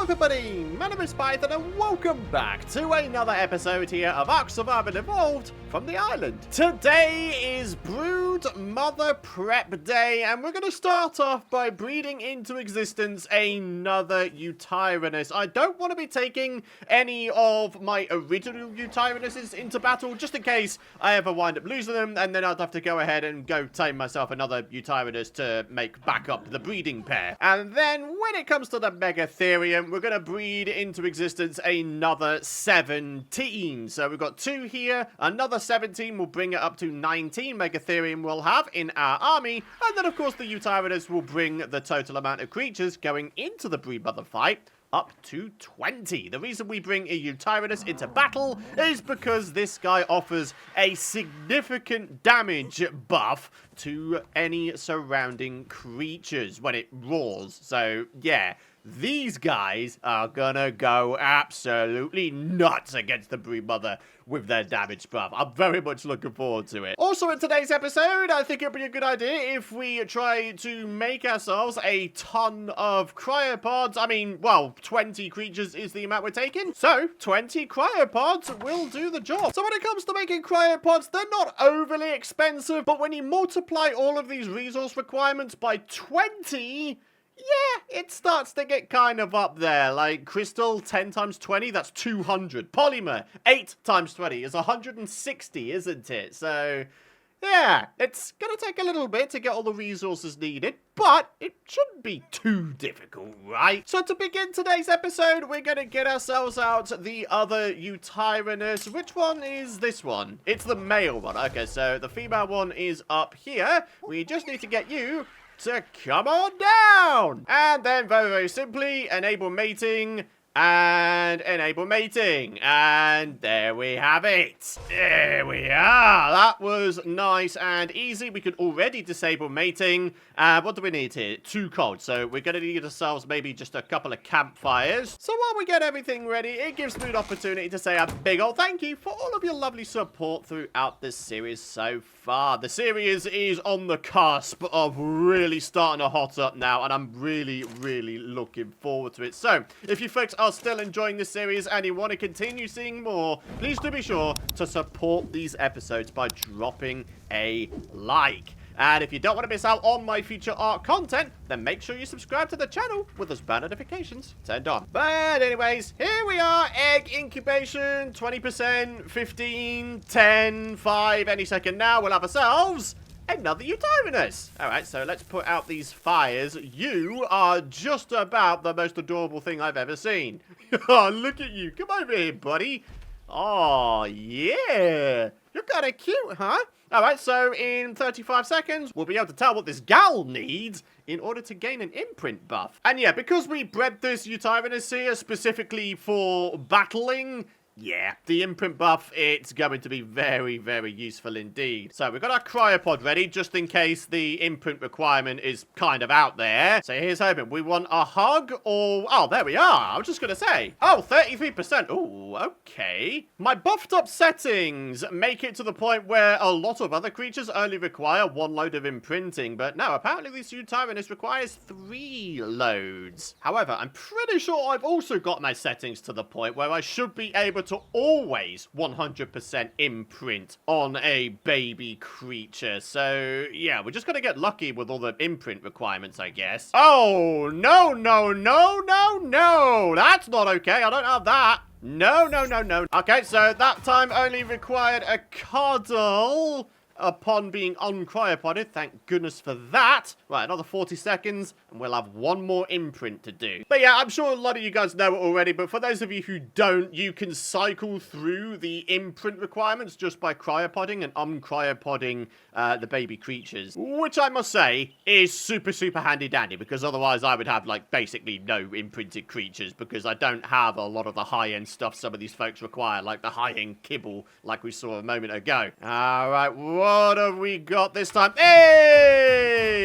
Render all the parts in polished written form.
everybody, my name is Python and welcome back to another episode here of ARK Survival Evolved from the island. Today is Broodmother Prep Day and we're going to start off by breeding into existence another Yutyrannus. I don't want to be taking any of my original Yutyrannuses into battle just in case I ever wind up losing them, and then I'd have to go ahead and go tame myself another Yutyrannus to make back up the breeding pair. And then when it comes to the Megatherium, we're going to breed into existence another 17. So we've got 2 here, another 17 will bring it up to 19 Megatherium we'll have in our army, and then of course the Yutyrannus will bring the total amount of creatures going into the Broodmother fight up to 20. The reason we bring a Yutyrannus into battle is because this guy offers a significant damage buff to any surrounding creatures when it roars. So, yeah, these guys are gonna go absolutely nuts against the Broodmother with their damage buff. I'm very much looking forward to it. Also, in today's episode, I think it'd be a good idea if we try to make ourselves a ton of cryopods. I mean, well, 20 creatures is the amount we're taking, so 20 cryopods will do the job. So when it comes to making cryopods, they're not overly expensive, but when you multiply all of these resource requirements by 20... yeah, it starts to get kind of up there. Like, crystal, 10 times 20, that's 200. Polymer, 8 times 20 is 160, isn't it? So, yeah, it's gonna take a little bit to get all the resources needed, but it shouldn't be too difficult, right? So to begin today's episode, we're gonna get ourselves out the other Yutyrannus. Which one is this one? It's the male one. Okay, so the female one is up here. We just need to get you to come on down, and then very simply enable mating and enable mating, and there we have it. There we are. That was nice and easy. We can already disable mating. What do we need here? 2 cold, so we're gonna need ourselves maybe just a couple of campfires. So while we get everything ready, it gives me an opportunity to say a big old thank you for all of your lovely support throughout this series so far. The series is on the cusp of really starting to hot up now, and I'm really looking forward to it. So if you folks are still enjoying this series and you want to continue seeing more, please do be sure to support these episodes by dropping a like. And if you don't want to miss out on my future ARK content, then make sure you subscribe to the channel with those bell notifications turned on. But anyways, here we are. Egg incubation, 20%, 15, 10, 5, any second now. We'll have ourselves another Yutyrannus. Alright, so let's put out these fires. You are just about the most adorable thing I've ever seen. Oh, look at you. Come over here, buddy. Oh, yeah. You're kind of cute, huh? Alright, so in 35 seconds, we'll be able to tell what this gal needs in order to gain an imprint buff. And yeah, because we bred this Yutyrannus here specifically for battling, yeah, the imprint buff, it's going to be very useful indeed. So we've got our cryopod ready just in case the imprint requirement is kind of out there. So here's hoping. We want a hug or... oh, there we are. I was just going to say. Oh, 33%. Oh, okay. My buffed up settings make it to the point where a lot of other creatures only require 1 load of imprinting. But no, apparently this Yutyrannus requires 3 loads. However, I'm pretty sure I've also got my settings to the point where I should be able to always 100% imprint on a baby creature. So, yeah, we're just going to get lucky with all the imprint requirements, I guess. Oh, no. That's not okay. I don't have that. No. Okay, so that time only required a cuddle upon being uncryopoded. Thank goodness for that. Right, another 40 seconds, and we'll have 1 more imprint to do. But yeah, I'm sure a lot of you guys know it already, but for those of you who don't, you can cycle through the imprint requirements just by cryopodding and uncryopoding the baby creatures, which I must say is super handy dandy, because otherwise I would have, like, basically no imprinted creatures, because I don't have a lot of the high-end stuff some of these folks require, like the high-end kibble, like we saw a moment ago. Alright, what have we got this time? Hey!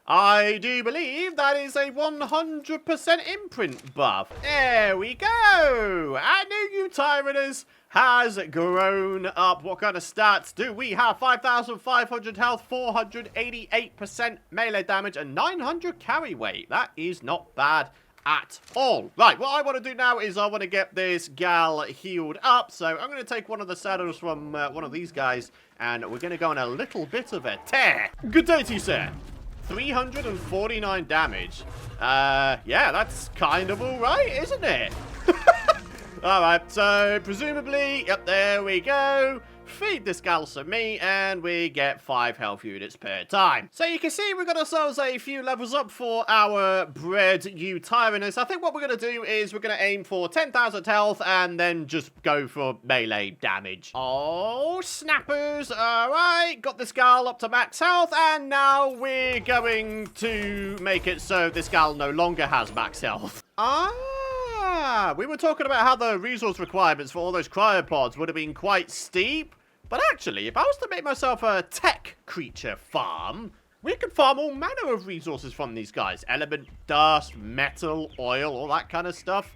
I do believe that is a 100% imprint buff. There we go! Our new Yutyrannus has grown up. What kind of stats do we have? 5,500 health, 488% melee damage, and 900 carry weight. That is not bad at all. Right, what I want to do now is I want to get this gal healed up. So I'm going to take one of the saddles from one of these guys, and we're going to go on a little bit of a tear. Good day to you, sir. 349 damage. Yeah, that's kind of alright, isn't it? Alright, so presumably, yep, there we go. Feed this gal some meat, and we get 5 health units per time. So you can see we got ourselves a few levels up for our bred Yutyrannus. I think what we're going to do is we're going to aim for 10,000 health and then just go for melee damage. Oh, snappers. Alright, got this gal up to max health, and now we're going to make it so this gal no longer has max health. We were talking about how the resource requirements for all those cryopods would have been quite steep. But actually, if I was to make myself a tech creature farm, we could farm all manner of resources from these guys. Element, dust, metal, oil, all that kind of stuff.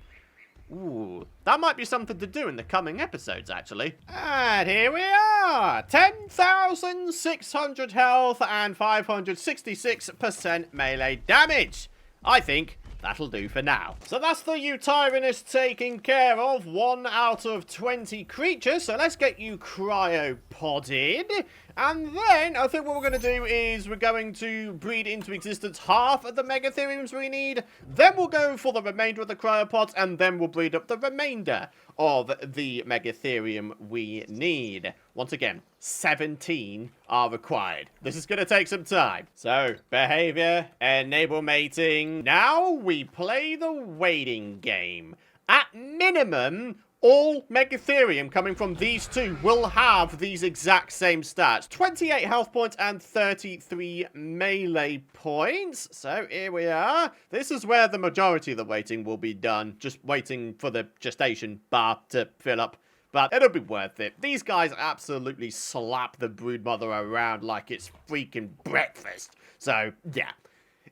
Ooh, that might be something to do in the coming episodes, actually. And here we are. 10,600 health and 566% melee damage. I think that'll do for now. So that's the Yutyrannus taken care of. 1 out of 20 creatures. So let's get you cryopoded. And then I think what we're going to do is we're going to breed into existence half of the Megatheriums we need. Then we'll go for the remainder of the cryopods. And then we'll breed up the remainder of the Megatherium we need. Once again, 17 are required. This is going to take some time. So, behavior, enable mating. Now we play the waiting game. At minimum, all Megatherium coming from these two will have these exact same stats. 28 health points and 33 melee points. So here we are. This is where the majority of the waiting will be done. Just waiting for the gestation bar to fill up. But it'll be worth it. These guys absolutely slap the Broodmother around like it's freaking breakfast. So, yeah,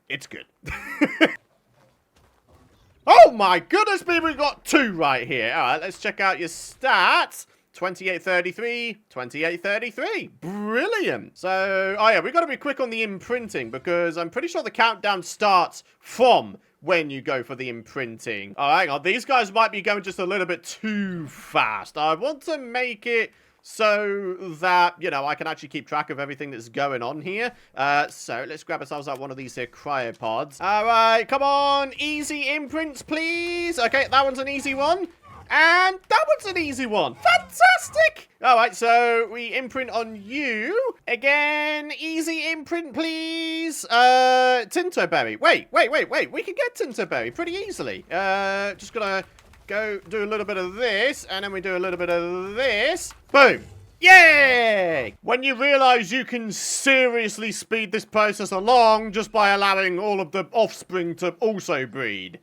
it's good. Oh my goodness me, we got 2 right here. All right, let's check out your stats. 2833, 2833. Brilliant. So, oh yeah, we've got to be quick on the imprinting because I'm pretty sure the countdown starts from when you go for the imprinting. Oh, hang on. These guys might be going just a little bit too fast. I want to make it so that, you know, I can actually keep track of everything that's going on here. So let's grab ourselves out one of these here cryopods. All right, come on. Easy imprints, please. Okay, that one's an easy one. And that one's an easy one. Fantastic. All right, so we imprint on you. Again, easy imprint, please. Tintoberry. Wait. We can get Tintoberry pretty easily. Just gonna go do a little bit of this, and then we do a little bit of this. Boom. Yay! When you realize you can seriously speed this process along just by allowing all of the offspring to also breed.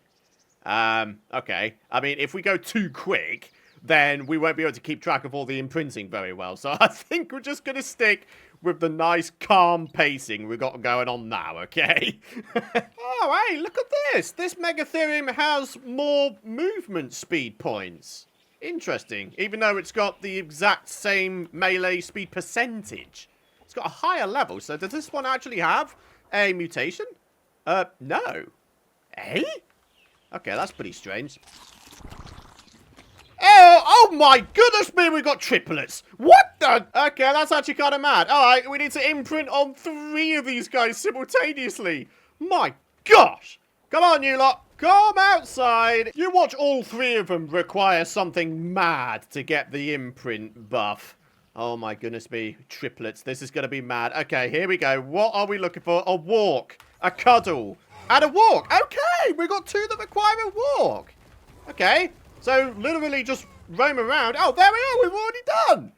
Okay. I mean, if we go too quick, then we won't be able to keep track of all the imprinting very well. So I think we're just going to stick with the nice, calm pacing we got going on now, okay? Oh, hey, look at this. This Megatherium has more movement speed points. Interesting. Even though it's got the exact same melee speed percentage. It's got a higher level. So does this one actually have a mutation? No. Eh? Okay, that's pretty strange. Oh my goodness me, we got triplets. What the? Okay, that's actually kind of mad. All right, we need to imprint on 3 of these guys simultaneously. My gosh. Come on, you lot. Come outside. You watch all 3 of them require something mad to get the imprint buff. Oh my goodness me. Triplets. This is going to be mad. Okay, here we go. What are we looking for? A walk. A cuddle. And a walk. Okay, we got 2 that require a walk. Okay, so literally just roam around. Oh, there we are. We've already done.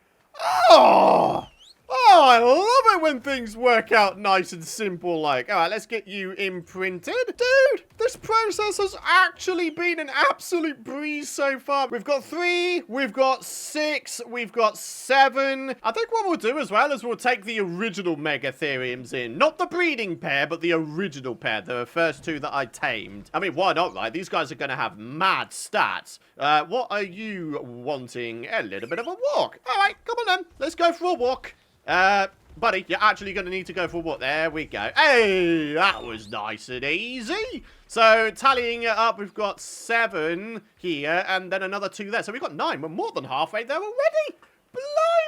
Oh, I love it when things work out nice and simple like. All right, let's get you imprinted. Dude, this process has actually been an absolute breeze so far. We've got 3, we've got 6, we've got 7. I think what we'll do as well is we'll take the original Megatheriums in. Not the breeding pair, but the original pair. The first 2 that I tamed. I mean, why not, right? These guys are going to have mad stats. What are you wanting? A little bit of a walk. All right, come on then. Let's go for a walk. buddy, you're actually going to need to go for what? There we go. Hey, that was nice and easy. So, tallying it up, we've got 7 here, and then another 2 there. So, we've got 9. We're more than halfway there already.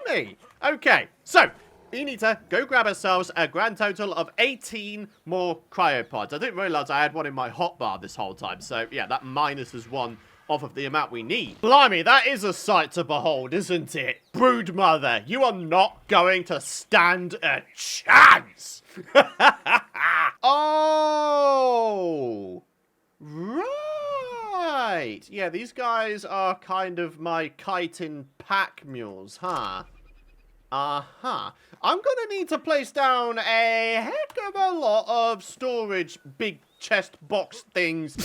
Blimey. Okay, so we need to go grab ourselves a grand total of 18 more cryopods. I didn't realize I had one in my hotbar this whole time. So, yeah, that minuses 1 off of the amount we need. Blimey, that is a sight to behold, isn't it? Broodmother, you are not going to stand a chance. Oh, right. Yeah, these guys are kind of my chitin pack mules, huh? Uh-huh. I'm gonna need to place down a heck of a lot of storage big chest box things.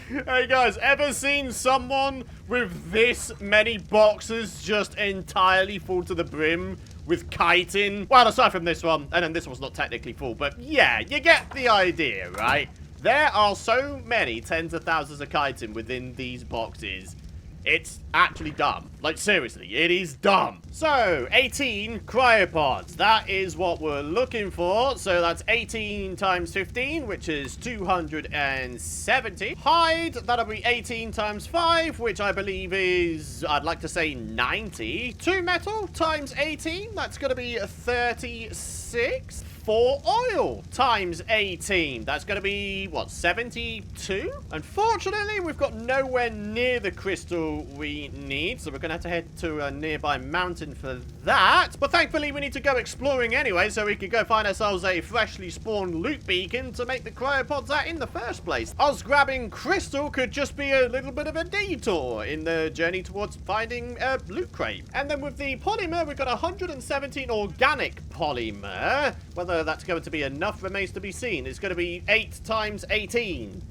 Hey guys, ever seen someone with this many boxes just entirely full to the brim with chitin? Well, aside from this one, and then this one's not technically full, but yeah, you get the idea, right? There are so many tens of thousands of chitin within these boxes. It's actually dumb. Like, seriously, it is dumb. So, 18 cryopods. That is what we're looking for. So, that's 18 times 15, which is 270. Hide, that'll be 18 times 5, which I believe is, I'd like to say 90. 2 metal times 18, that's going to be 36. 4 oil times 18. That's going to be, what, 72? Unfortunately, we've got nowhere near the crystal we need, so we're going to have to head to a nearby mountain for that. But thankfully, we need to go exploring anyway, so we can go find ourselves a freshly spawned loot beacon to make the cryopods at in the first place. Us grabbing crystal could just be a little bit of a detour in the journey towards finding a loot crate. And then with the polymer, we've got 117 organic polymer. Whether that's going to be enough remains to be seen. It's going to be 8 times 18,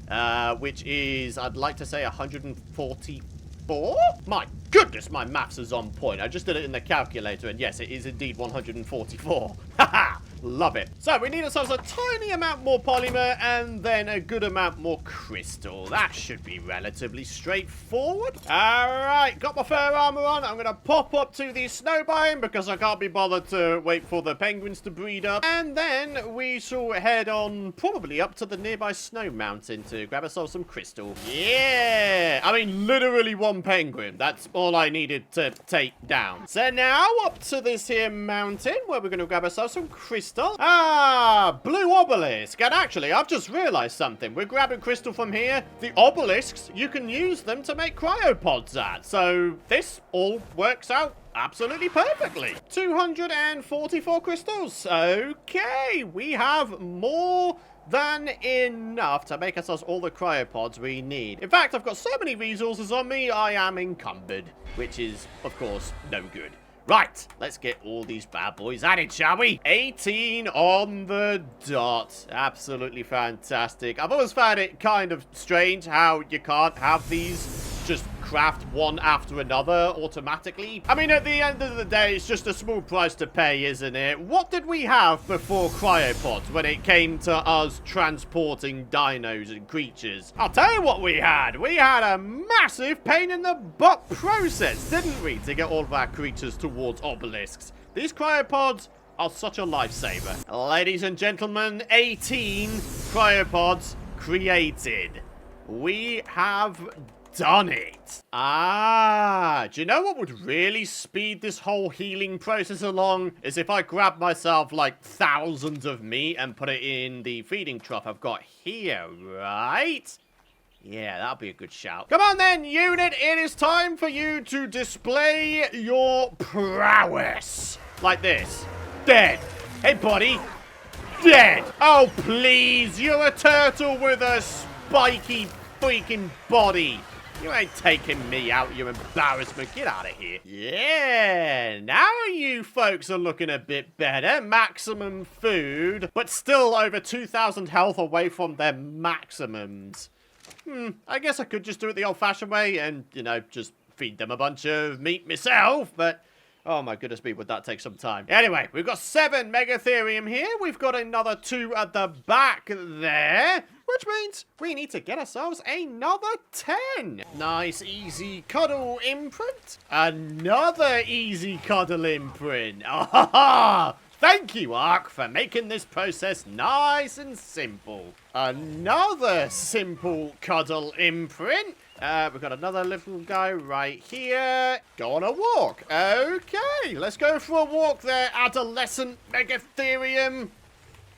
which is, I'd like to say, 144? My goodness, my maths is on point. I just did it in the calculator, and yes, it is indeed 144. Haha! Love it. So, we need ourselves a tiny amount more polymer and then a good amount more crystal. That should be relatively straightforward. Alright, got my fur armor on. I'm going to pop up to the snow biome because I can't be bothered to wait for the penguins to breed up. And then we shall head on probably up to the nearby snow mountain to grab ourselves some crystal. Yeah! I mean, literally 1 penguin. That's all I needed to take down. So now up to this here mountain where we're going to grab ourselves some crystal. Ah, blue obelisk. And actually, I've just realized something. We're grabbing crystal from here. The obelisks, you can use them to make cryopods at. So this all works out absolutely perfectly. 244 crystals. Okay, we have more than enough to make ourselves all the cryopods we need. In fact, I've got so many resources on me, I am encumbered, which is, of course, no good. Right, let's get all these bad boys at it, shall we? 18 on the dot. Absolutely fantastic. I've always found it kind of strange how you can't have these just craft one after another automatically. I mean, at the end of the day, it's just a small price to pay, isn't it? What did we have before cryopods when it came to us transporting dinos and creatures? I'll tell you what we had. We had a massive pain in the butt process, didn't we, to get all of our creatures towards obelisks. These cryopods are such a lifesaver. Ladies and gentlemen, 18 cryopods created. We have done it. Ah, do you know what would really speed this whole healing process along? Is if I grab myself like thousands of meat and put it in the feeding trough I've got here, right? Yeah, that'll be a good shout. Come on then, unit. It is time for you to display your prowess. Like this. Dead. Hey, buddy. Dead. Oh, please. You're a turtle with a spiky freaking body. You ain't taking me out, you embarrassment. Get out of here. Yeah, now you folks are looking a bit better. Maximum food, but still over 2,000 health away from their maximums. I guess I could just do it the old-fashioned way and, you know, just feed them a bunch of meat myself, but Oh my goodness me, would that take some time. Anyway, we've got 7 Megatherium here. We've got another 2 at the back there, which means we need to get ourselves another 10. Nice, easy cuddle imprint. Another easy cuddle imprint. Ah, thank you, ARK, for making this process nice and simple. Another simple cuddle imprint. We've got another little guy right here. Go on a walk. Okay, let's go for a walk there, adolescent Megatherium.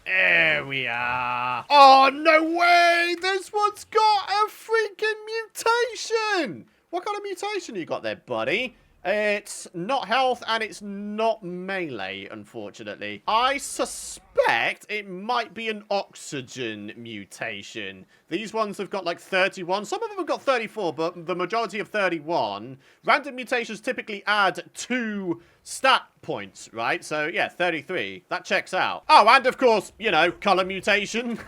There we are. Oh, no way! This one's got a freaking mutation! What kind of mutation you got there, buddy? It's not health and it's not melee, unfortunately. I suspect it might be an oxygen mutation. These ones have got like 31. Some of them have got 34, but the majority of 31. Random mutations typically add 2 stat points, right? So, yeah, 33. That checks out. Oh, and of course, you know, color mutation.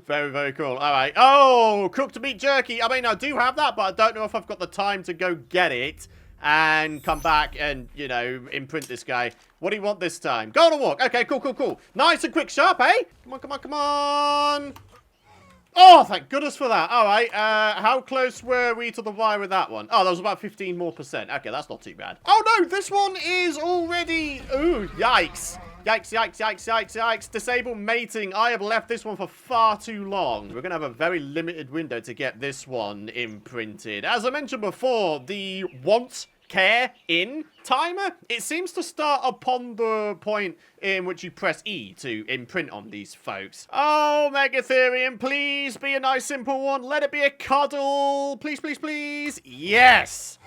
Very, very cool. All right. Oh, cooked meat jerky. I mean, I do have that, but I don't know if I've got the time to go get it and come back and, you know, imprint this guy. What do you want this time? Go on a walk. Okay, cool, cool, cool. Nice and quick, sharp, eh? Come on, come on, come on. Oh, thank goodness for that. All right. How close were we to the wire with that one? Oh, that was about 15% more. Okay, that's not too bad. Oh, no, this one is already... Ooh, yikes. Yikes, yikes, yikes, yikes, yikes. Disable mating. I have left this one for far too long. We're going to have a very limited window to get this one imprinted. As I mentioned before, the want, care, in timer, it seems to start upon the point in which you press E to imprint on these folks. Oh, Megatherium, please be a nice simple one. Let it be a cuddle. Please, please, please. Yes.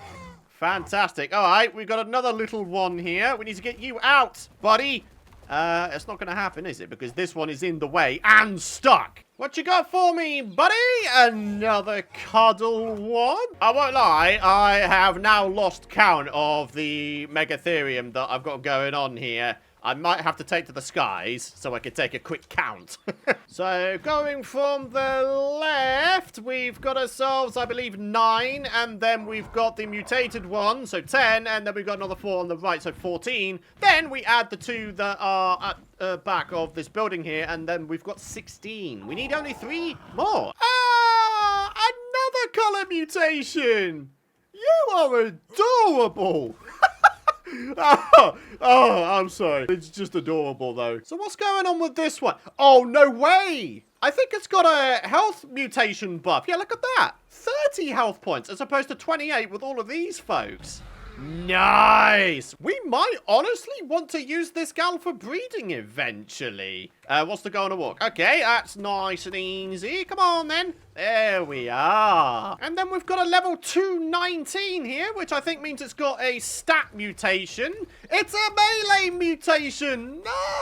Fantastic. All right, we've got another little one here. We need to get you out, buddy. It's not going to happen, is it? Because this one is in the way and stuck. What you got for me, buddy? Another cuddle one? I won't lie, I have now lost count of the Megatherium that I've got going on here. I might have to take to the skies so I can take a quick count. So, going from the left, we've got ourselves, I believe, 9. And then we've got the mutated one, so 10. And then we've got another 4 on the right, so 14. Then we add the 2 that are at the back of this building here. And then we've got 16. We need only 3 more. Ah! Another color mutation! You are adorable! Oh, I'm sorry. It's just adorable, though. So what's going on with this one? Oh, no way! I think it's got a health mutation buff. Yeah, look at that. 30 health points as opposed to 28 with all of these folks. Nice! We might honestly want to use this gal for breeding eventually. What's the go on a walk? Okay, that's nice and easy. Come on, then. There we are. And then we've got a level 219 here, which I think means it's got a stat mutation. It's a melee mutation.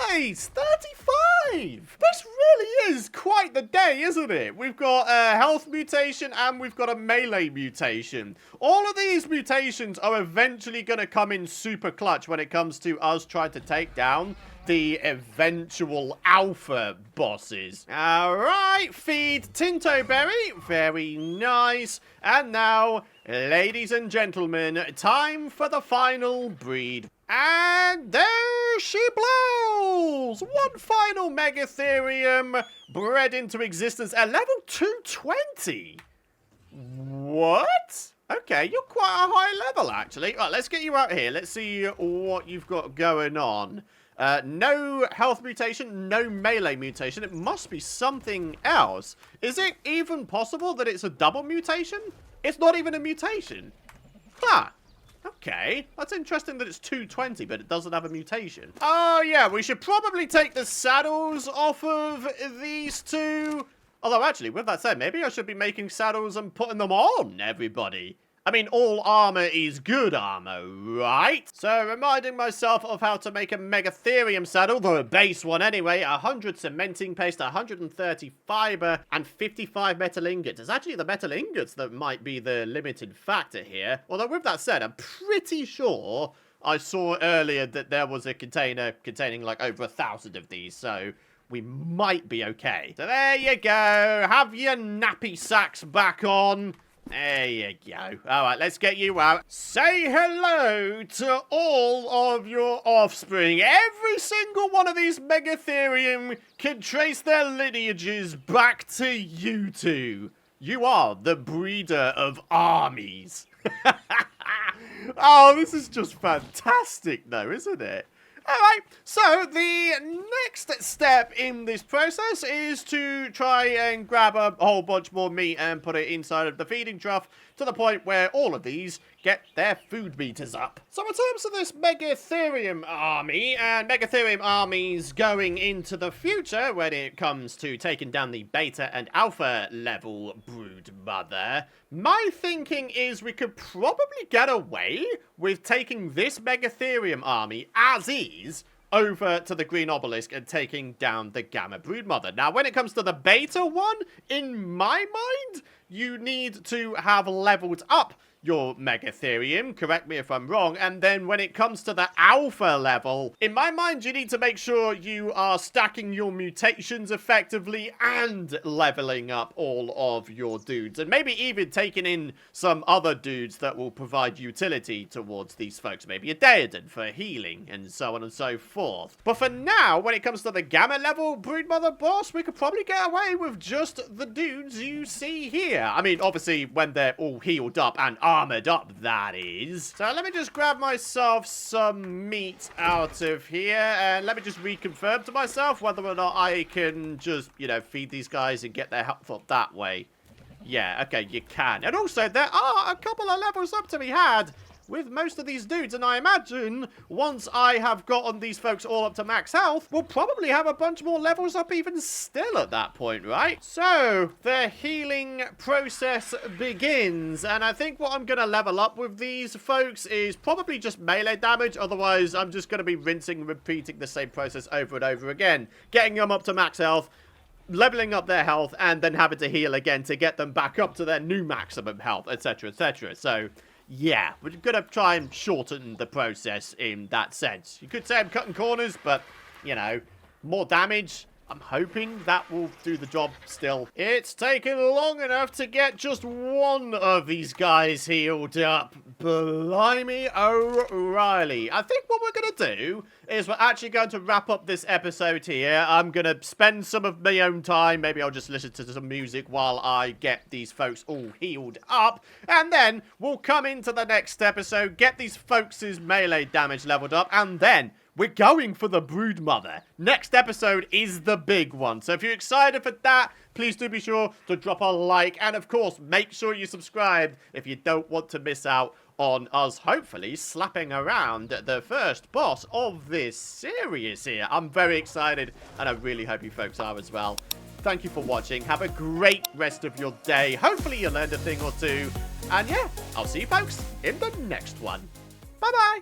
Nice! 35! This really is quite the day, isn't it? We've got a health mutation and we've got a melee mutation. All of these mutations are eventually going to come in super clutch when it comes to us trying to take down the eventual alpha bosses. All right, feed Tintoberry. Very nice. And now, ladies and gentlemen, time for the final breed. And there she blows! One final Megatherium bred into existence at level 220. What? Okay, you're quite a high level, actually. Right, let's get you out here. Let's see what you've got going on. No health mutation, no melee mutation. It must be something else. Is it even possible that it's a double mutation? It's not even a mutation. Huh. Okay. That's interesting that it's 220, but it doesn't have a mutation. Oh, yeah. We should probably take the saddles off of these two. Although, actually, with that said, maybe I should be making saddles and putting them on everybody. I mean, all armor is good armor, right? So, reminding myself of how to make a Megatherium saddle, the base one anyway, 100 cementing paste, 130 fiber, and 55 metal ingots. It's actually the metal ingots that might be the limited factor here. Although, with that said, I'm pretty sure I saw earlier that there was a container containing like over 1,000 of these, so we might be okay. So, there you go. Have your nappy sacks back on. There you go. All right, let's get you out. Say hello to all of your offspring. Every single one of these Megatherium can trace their lineages back to you two. You are the breeder of armies. Oh, this is just fantastic though, isn't it? Alright, so the next step in this process is to try and grab a whole bunch more meat and put it inside of the feeding trough to the point where all of these get their food meters up. So in terms of this Megatherium army and Megatherium armies going into the future when it comes to taking down the beta and alpha level Broodmother, my thinking is we could probably get away with taking this Megatherium army as is over to the green obelisk and taking down the Gamma Broodmother. Now, when it comes to the beta one, in my mind, you need to have leveled up your Megatherium, correct me if I'm wrong, and then when it comes to the alpha level, in my mind you need to make sure you are stacking your mutations effectively and leveling up all of your dudes, and maybe even taking in some other dudes that will provide utility towards these folks, maybe a Deodan for healing and so on and so forth. But for now, when it comes to the Gamma level Broodmother boss, we could probably get away with just the dudes you see here. I mean, obviously when they're all healed up and armored up, that is. So let me just grab myself some meat out of here, and let me just reconfirm to myself whether or not I can just, you know, feed these guys and get their health up that way. Yeah, okay, you can. And also, there are a couple of levels up to be had with most of these dudes, and I imagine once I have gotten these folks all up to max health, we'll probably have a bunch more levels up even still at that point, right? So, the healing process begins, and I think what I'm going to level up with these folks is probably just melee damage, otherwise I'm just going to be rinsing and repeating the same process over and over again, getting them up to max health, leveling up their health, and then having to heal again to get them back up to their new maximum health, etc, etc. So, yeah, we're going to try and shorten the process in that sense. You could say I'm cutting corners, but, you know, more damage. I'm hoping that will do the job still. It's taken long enough to get just one of these guys healed up. Blimey O'Reilly. I think what we're going to do is we're actually going to wrap up this episode here. I'm going to spend some of my own time. Maybe I'll just listen to some music while I get these folks all healed up. And then we'll come into the next episode, get these folks' melee damage leveled up, and then we're going for the Broodmother. Next episode is the big one. So if you're excited for that, please do be sure to drop a like. And of course, make sure you subscribe if you don't want to miss out on us hopefully slapping around the first boss of this series here. I'm very excited, and I really hope you folks are as well. Thank you for watching. Have a great rest of your day. Hopefully you learned a thing or two. And yeah, I'll see you folks in the next one. Bye-bye.